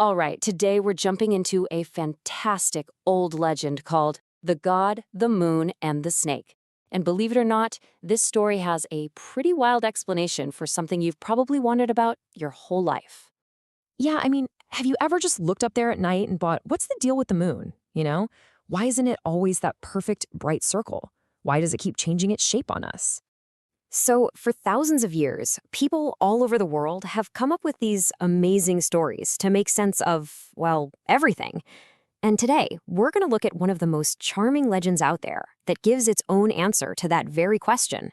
All right, today we're jumping into a fantastic old legend called The God, the Moon, and the Snake. And believe it or not, this story has a pretty wild explanation for something you've probably wondered about your whole life. Yeah, have you ever just looked up there at night and thought, what's the deal with the moon? Why isn't it always that perfect, bright circle? Why does it keep changing its shape on us? So, for thousands of years, people all over the world have come up with these amazing stories to make sense of, well, everything. And today, we're going to look at one of the most charming legends out there that gives its own answer to that very question.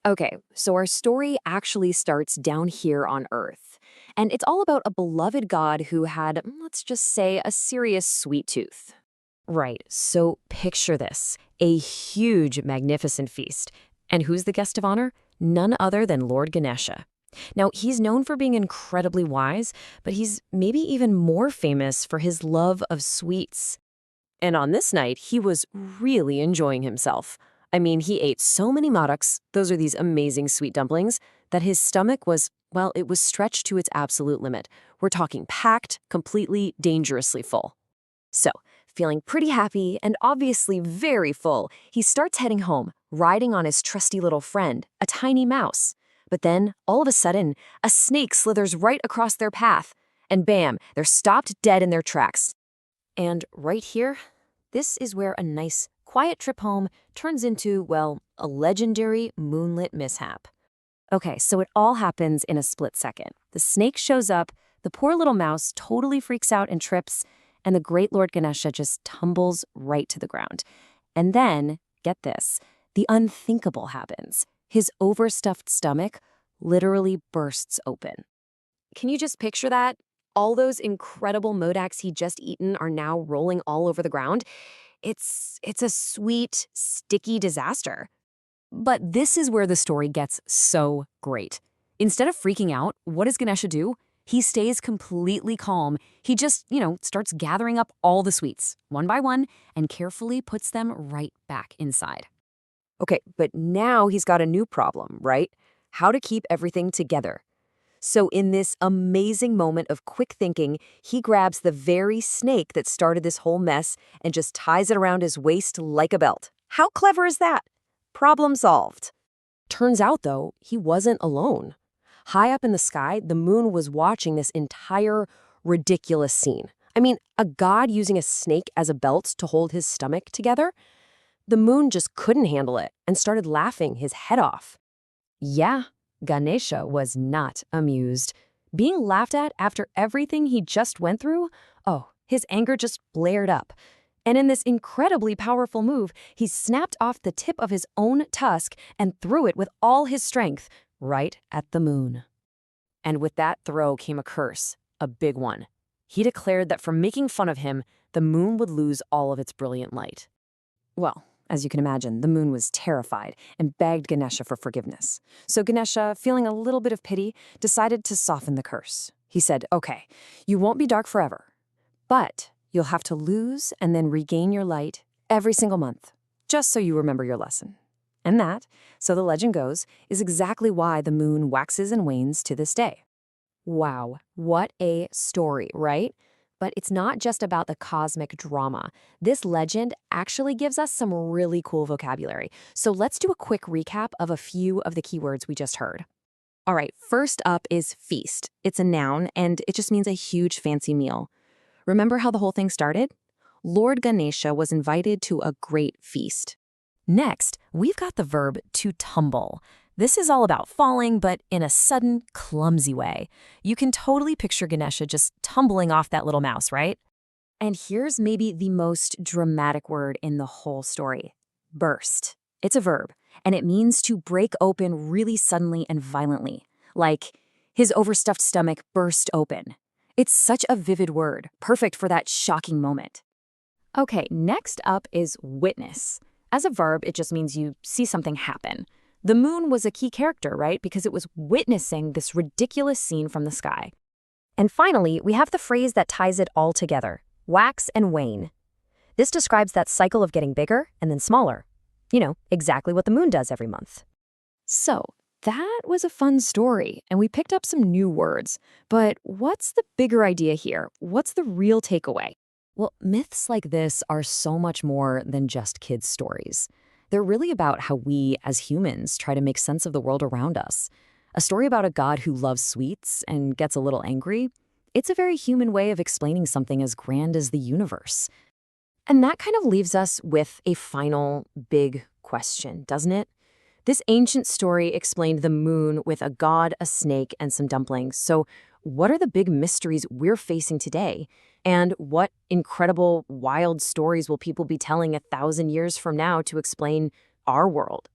Okay, so our story actually starts down here on Earth. And it's all about a beloved god who had, let's just say, a serious sweet tooth. Right, so picture this, a huge, magnificent feast. And who's the guest of honor? None other than Lord Ganesha. Now, he's known for being incredibly wise, but he's maybe even more famous for his love of sweets. And on this night, he was really enjoying himself. He ate so many maruks, those are these amazing sweet dumplings, that his stomach was, well, it was stretched to its absolute limit. We're talking packed, completely, dangerously full. So, feeling pretty happy and obviously very full, he starts heading home, riding on his trusty little friend, a tiny mouse. But then, all of a sudden, a snake slithers right across their path, and bam, they're stopped dead in their tracks. And right here, this is where a nice, quiet trip home turns into, well, a legendary moonlit mishap. Okay, so it all happens in a split second. The snake shows up, the poor little mouse totally freaks out and trips, and the great Lord Ganesha just tumbles right to the ground. And then, get this, the unthinkable happens. His overstuffed stomach literally bursts open. Can you just picture that? All those incredible modaks he'd just eaten are now rolling all over the ground. It's a sweet, sticky disaster. But this is where the story gets so great. Instead of freaking out, what does Ganesha do? He stays completely calm. He just, starts gathering up all the sweets, one by one, and carefully puts them right back inside. Okay, but now he's got a new problem, right? How to keep everything together. So in this amazing moment of quick thinking, he grabs the very snake that started this whole mess and just ties it around his waist like a belt. How clever is that? Problem solved. Turns out, though, he wasn't alone. High up in the sky, the moon was watching this entire ridiculous scene. A god using a snake as a belt to hold his stomach together? The moon just couldn't handle it and started laughing his head off. Yeah, Ganesha was not amused. Being laughed at after everything he just went through? Oh, his anger just blared up. And in this incredibly powerful move, he snapped off the tip of his own tusk and threw it with all his strength right at the moon. And with that throw came a curse, a big one. He declared that for making fun of him, the moon would lose all of its brilliant light. Well, as you can imagine, the moon was terrified and begged Ganesha for forgiveness. So Ganesha, feeling a little bit of pity, decided to soften the curse. He said, okay, you won't be dark forever, but you'll have to lose and then regain your light every single month, just so you remember your lesson. And that, so the legend goes, is exactly why the moon waxes and wanes to this day. Wow, what a story, right? But it's not just about the cosmic drama. This legend actually gives us some really cool vocabulary. So let's do a quick recap of a few of the keywords we just heard. All right, first up is feast. It's a noun, and it just means a huge fancy meal. Remember how the whole thing started? Lord Ganesha was invited to a great feast. Next, we've got the verb to tumble. This is all about falling, but in a sudden, clumsy way. You can totally picture Ganesha just tumbling off that little mouse, right? And here's maybe the most dramatic word in the whole story. Burst. It's a verb, and it means to break open really suddenly and violently. Like, his overstuffed stomach burst open. It's such a vivid word, perfect for that shocking moment. Okay, next up is witness. As a verb, it just means you see something happen. The moon was a key character, right? Because it was witnessing this ridiculous scene from the sky. And finally, we have the phrase that ties it all together, wax and wane. This describes that cycle of getting bigger and then smaller. Exactly what the moon does every month. So, That was a fun story, and we picked up some new words. But what's the bigger idea here? What's the real takeaway? Well, myths like this are so much more than just kids' stories. They're really about how we, as humans, try to make sense of the world around us. A story about a god who loves sweets and gets a little angry. It's a very human way of explaining something as grand as the universe. And that kind of leaves us with a final big question, doesn't it? This ancient story explained the moon with a god, a snake, and some dumplings. So, what are the big mysteries we're facing today? And what incredible, wild stories will people be telling 1,000 years from now to explain our world?